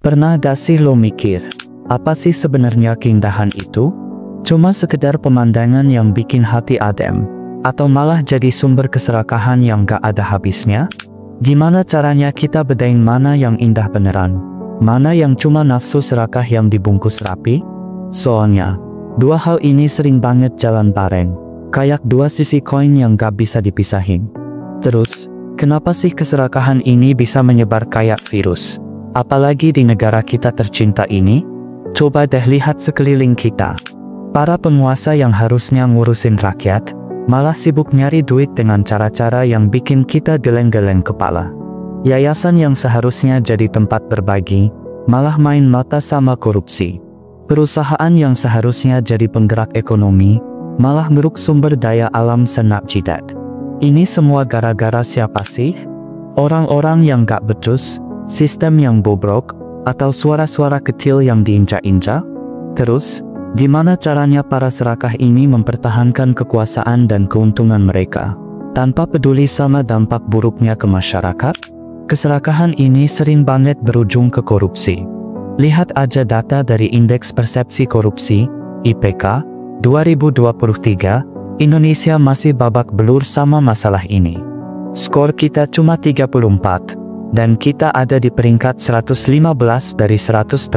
Pernah gak sih lo mikir, apa sih sebenarnya keindahan itu? Cuma sekedar pemandangan yang bikin hati adem? Atau malah jadi sumber keserakahan yang gak ada habisnya? Gimana caranya kita bedain mana yang indah beneran? Mana yang cuma nafsu serakah yang dibungkus rapi? Soalnya, dua hal ini sering banget jalan bareng. Kayak dua sisi koin yang gak bisa dipisahin. Terus, kenapa sih keserakahan ini bisa menyebar kayak virus? Apalagi di negara kita tercinta ini? Coba deh lihat sekeliling kita. Para penguasa yang harusnya ngurusin rakyat, malah sibuk nyari duit dengan cara-cara yang bikin kita geleng-geleng kepala. Yayasan yang seharusnya jadi tempat berbagi, malah main mata sama korupsi. Perusahaan yang seharusnya jadi penggerak ekonomi, malah ngeruk sumber daya alam senap jidat. Ini semua gara-gara siapa sih? Orang-orang yang gak becus, sistem yang bobrok, atau suara-suara kecil yang diinjak-injak? Terus, gimana caranya para serakah ini mempertahankan kekuasaan dan keuntungan mereka, tanpa peduli sama dampak buruknya ke masyarakat? Keserakahan ini sering banget berujung ke korupsi. Lihat aja data dari Indeks Persepsi Korupsi, IPK, 2023, Indonesia masih babak belur sama masalah ini. Skor kita cuma 34. Dan kita ada di peringkat 115 dari 180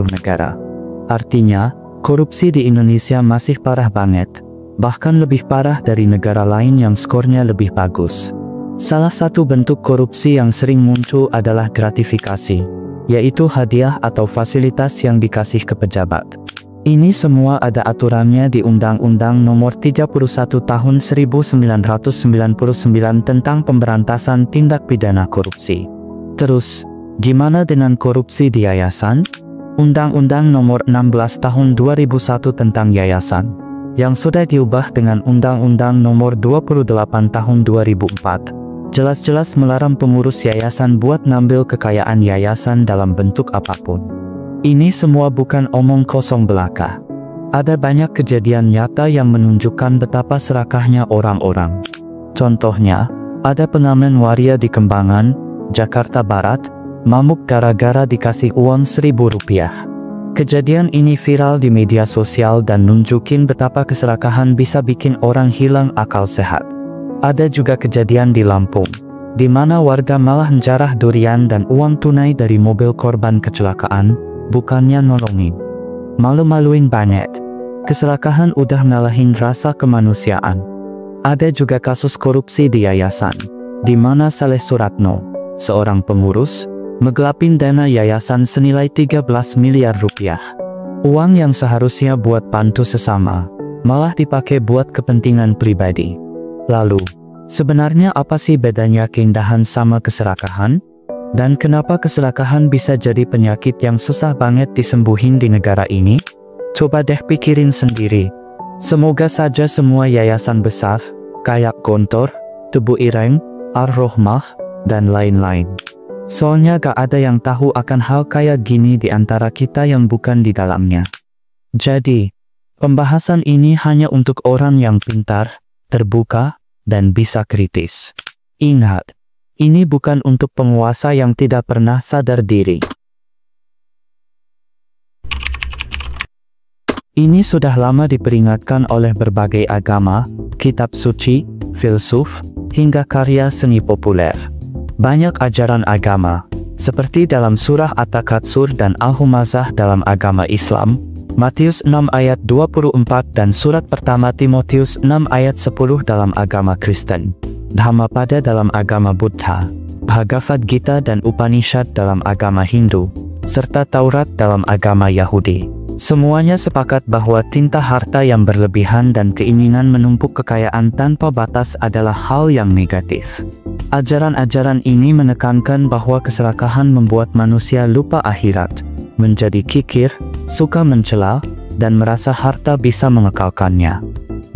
negara. Artinya, korupsi di Indonesia masih parah banget, bahkan lebih parah dari negara lain yang skornya lebih bagus. Salah satu bentuk korupsi yang sering muncul adalah gratifikasi, yaitu hadiah atau fasilitas yang dikasih ke pejabat. Ini semua ada aturannya di Undang-Undang Nomor 31 Tahun 1999 tentang pemberantasan tindak pidana korupsi. Terus, gimana dengan korupsi di yayasan? Undang-Undang Nomor 16 Tahun 2001 tentang yayasan, yang sudah diubah dengan Undang-Undang Nomor 28 Tahun 2004, jelas-jelas melarang pengurus yayasan buat ngambil kekayaan yayasan dalam bentuk apapun. Ini semua bukan omong kosong belaka. Ada banyak kejadian nyata yang menunjukkan betapa serakahnya orang-orang. Contohnya, ada pengamen waria di Kembangan, Jakarta Barat, mamuk gara-gara dikasih uang Rp1.000. Kejadian ini viral di media sosial dan nunjukin betapa keserakahan bisa bikin orang hilang akal sehat. Ada juga kejadian di Lampung, di mana warga malah menjarah durian dan uang tunai dari mobil korban kecelakaan, bukannya nolongin. Malu-maluin banget. Keserakahan udah ngalahin rasa kemanusiaan. Ada juga kasus korupsi di yayasan, di mana Saleh Suratno, seorang pengurus, ngegelapin dana yayasan senilai 13 miliar rupiah. Uang yang seharusnya buat bantu sesama, malah dipakai buat kepentingan pribadi. Lalu, sebenarnya apa sih bedanya keindahan sama keserakahan? Dan kenapa keserakahan bisa jadi penyakit yang susah banget disembuhin di negara ini? Coba deh pikirin sendiri. Semoga saja semua yayasan besar, kayak Gontor, Tebu Ireng, Ar-Rohmah, dan lain-lain. Soalnya gak ada yang tahu akan hal kayak gini di antara kita yang bukan di dalamnya. Jadi, pembahasan ini hanya untuk orang yang pintar, terbuka, dan bisa kritis. Ingat, ini bukan untuk penguasa yang tidak pernah sadar diri. Ini sudah lama diperingatkan oleh berbagai agama, kitab suci, filsuf, hingga karya seni populer. Banyak ajaran agama, seperti dalam surah At-Takatsur dan Al-Humazah dalam agama Islam, Matius 6 ayat 24 dan surat pertama Timotius 6 ayat 10 dalam agama Kristen, Dhammapada dalam agama Buddha, Bhagavad Gita dan Upanishad dalam agama Hindu, serta Taurat dalam agama Yahudi. Semuanya sepakat bahwa cinta harta yang berlebihan dan keinginan menumpuk kekayaan tanpa batas adalah hal yang negatif. Ajaran-ajaran ini menekankan bahwa keserakahan membuat manusia lupa akhirat, menjadi kikir, suka mencela, dan merasa harta bisa mengekalkannya.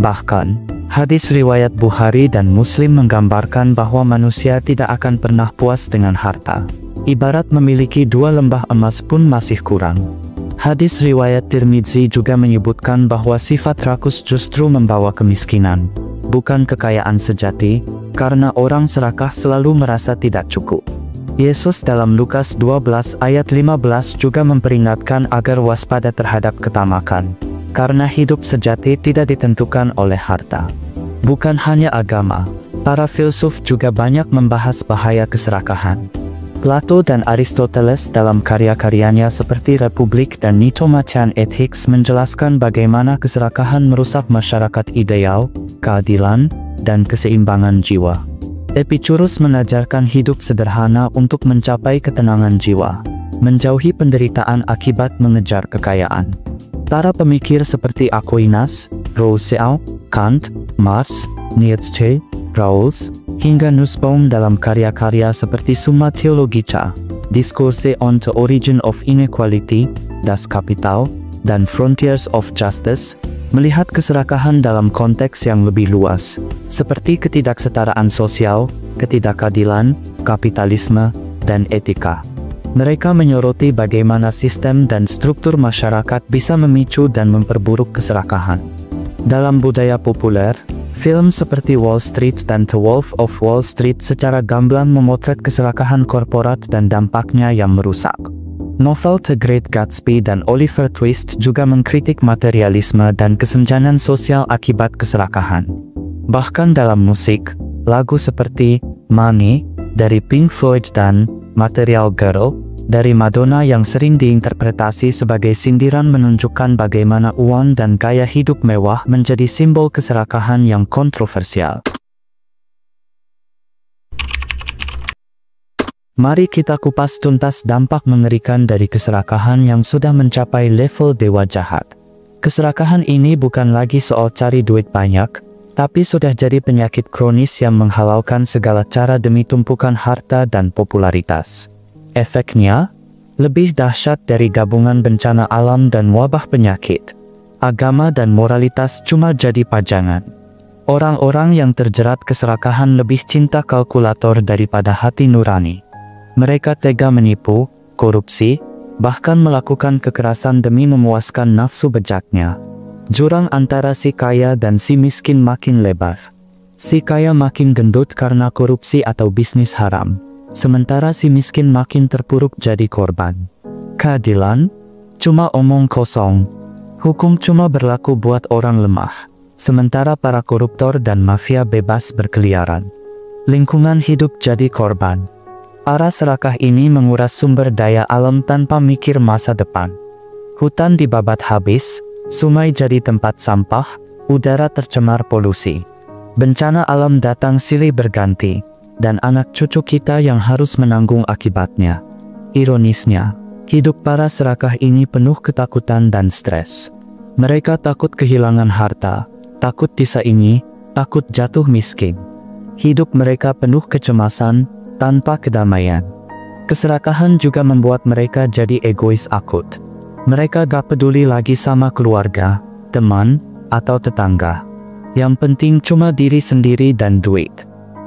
Bahkan, hadis riwayat Bukhari dan Muslim menggambarkan bahwa manusia tidak akan pernah puas dengan harta. Ibarat memiliki 2 lembah emas pun masih kurang. Hadis riwayat Tirmidzi juga menyebutkan bahwa sifat rakus justru membawa kemiskinan, bukan kekayaan sejati, karena orang serakah selalu merasa tidak cukup. Yesus dalam Lukas 12 ayat 15 juga memperingatkan agar waspada terhadap ketamakan, karena hidup sejati tidak ditentukan oleh harta. Bukan hanya agama, para filsuf juga banyak membahas bahaya keserakahan. Plato dan Aristoteles dalam karya-karyanya seperti Republik dan Nicomachean Ethics menjelaskan bagaimana keserakahan merusak masyarakat ideal, keadilan, dan keseimbangan jiwa. Epicurus mengajarkan hidup sederhana untuk mencapai ketenangan jiwa, menjauhi penderitaan akibat mengejar kekayaan. Para pemikir seperti Aquinas, Rousseau, Kant, Marx, Nietzsche, Rawls, hingga Nussbaum dalam karya-karya seperti Summa Theologica, Discourse on the Origin of Inequality, Das Kapital, dan Frontiers of Justice, melihat keserakahan dalam konteks yang lebih luas, seperti ketidaksetaraan sosial, ketidakadilan, kapitalisme, dan etika. Mereka menyoroti bagaimana sistem dan struktur masyarakat bisa memicu dan memperburuk keserakahan. Dalam budaya populer, film seperti Wall Street dan The Wolf of Wall Street secara gamblang memotret keserakahan korporat dan dampaknya yang merusak. Novel The Great Gatsby dan Oliver Twist juga mengkritik materialisme dan kesenjangan sosial akibat keserakahan. Bahkan dalam musik, lagu seperti Money dari Pink Floyd dan Material Girl dari Madonna yang sering diinterpretasi sebagai sindiran menunjukkan bagaimana uang dan gaya hidup mewah menjadi simbol keserakahan yang kontroversial. Mari kita kupas tuntas dampak mengerikan dari keserakahan yang sudah mencapai level dewa jahat. Keserakahan ini bukan lagi soal cari duit banyak, tapi sudah jadi penyakit kronis yang menghalaukan segala cara demi tumpukan harta dan popularitas. Efeknya, lebih dahsyat dari gabungan bencana alam dan wabah penyakit. Agama dan moralitas cuma jadi pajangan. Orang-orang yang terjerat keserakahan lebih cinta kalkulator daripada hati nurani. Mereka tega menipu, korupsi, bahkan melakukan kekerasan demi memuaskan nafsu bejaknya. Jurang antara si kaya dan si miskin makin lebar. Si kaya makin gendut karena korupsi atau bisnis haram, sementara si miskin makin terpuruk jadi korban. Keadilan cuma omong kosong. Hukum cuma berlaku buat orang lemah, sementara para koruptor dan mafia bebas berkeliaran. Lingkungan hidup jadi korban. Arah serakah ini menguras sumber daya alam tanpa mikir masa depan. Hutan dibabat habis, sungai jadi tempat sampah, udara tercemar polusi. Bencana alam datang silih berganti, dan anak cucu kita yang harus menanggung akibatnya. Ironisnya, hidup para serakah ini penuh ketakutan dan stres. Mereka takut kehilangan harta, takut disaingi, takut jatuh miskin. Hidup mereka penuh kecemasan, tanpa kedamaian. Keserakahan juga membuat mereka jadi egois akut. Mereka gak peduli lagi sama keluarga, teman, atau tetangga. Yang penting cuma diri sendiri dan duit.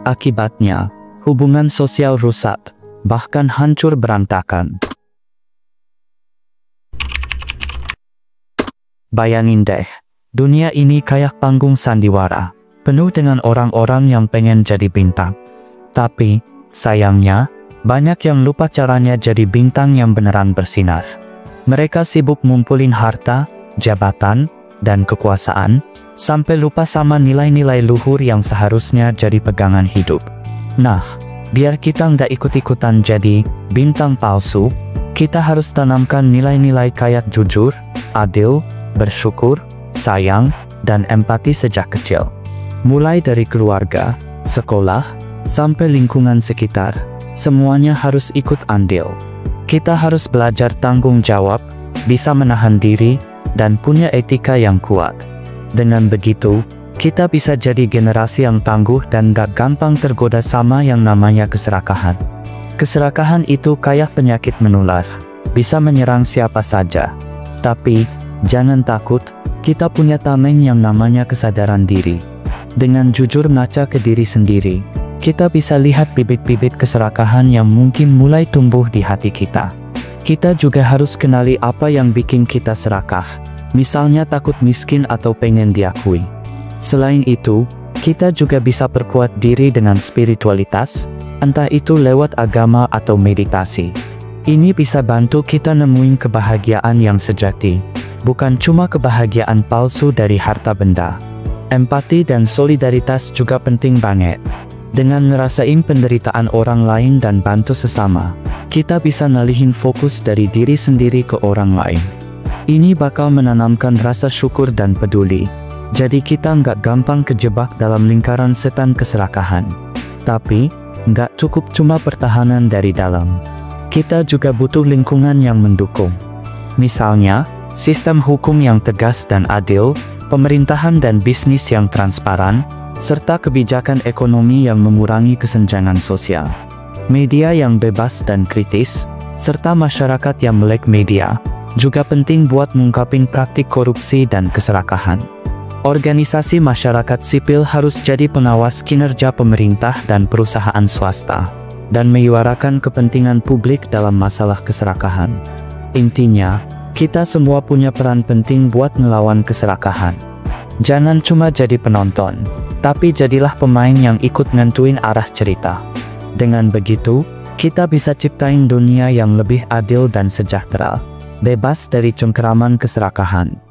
Akibatnya, hubungan sosial rusak, bahkan hancur berantakan. Bayangin deh, dunia ini kayak panggung sandiwara, penuh dengan orang-orang yang pengen jadi bintang. Tapi, sayangnya, banyak yang lupa caranya jadi bintang yang beneran bersinar. Mereka sibuk ngumpulin harta, jabatan, dan kekuasaan, sampai lupa sama nilai-nilai luhur yang seharusnya jadi pegangan hidup. Nah, biar kita nggak ikut-ikutan jadi bintang palsu, kita harus tanamkan nilai-nilai kayak jujur, adil, bersyukur, sayang, dan empati sejak kecil. Mulai dari keluarga, sekolah, sampai lingkungan sekitar, semuanya harus ikut andil. Kita harus belajar tanggung jawab, bisa menahan diri, dan punya etika yang kuat. Dengan begitu, kita bisa jadi generasi yang tangguh dan gak gampang tergoda sama yang namanya keserakahan. Keserakahan itu kayak penyakit menular, bisa menyerang siapa saja. Tapi, jangan takut, kita punya tameng yang namanya kesadaran diri. Dengan jujur ngaca ke diri sendiri, kita bisa lihat bibit-bibit keserakahan yang mungkin mulai tumbuh di hati kita. Kita juga harus kenali apa yang bikin kita serakah, misalnya takut miskin atau pengen diakui. Selain itu, kita juga bisa perkuat diri dengan spiritualitas, entah itu lewat agama atau meditasi. Ini bisa bantu kita nemuin kebahagiaan yang sejati, bukan cuma kebahagiaan palsu dari harta benda. Empati dan solidaritas juga penting banget. Dengan ngerasain penderitaan orang lain dan bantu sesama, kita bisa ngalihin fokus dari diri sendiri ke orang lain. Ini bakal menanamkan rasa syukur dan peduli. Jadi kita nggak gampang kejebak dalam lingkaran setan keserakahan. Tapi, nggak cukup cuma pertahanan dari dalam. Kita juga butuh lingkungan yang mendukung. Misalnya, sistem hukum yang tegas dan adil, pemerintahan dan bisnis yang transparan, serta kebijakan ekonomi yang mengurangi kesenjangan sosial. Media yang bebas dan kritis, serta masyarakat yang melek media, juga penting buat mengungkapin praktik korupsi dan keserakahan. Organisasi masyarakat sipil harus jadi pengawas kinerja pemerintah dan perusahaan swasta, dan menyuarakan kepentingan publik dalam masalah keserakahan. Intinya, kita semua punya peran penting buat ngelawan keserakahan. Jangan cuma jadi penonton, tapi jadilah pemain yang ikut nentuin arah cerita. Dengan begitu, kita bisa ciptain dunia yang lebih adil dan sejahtera, bebas dari cengkeraman keserakahan.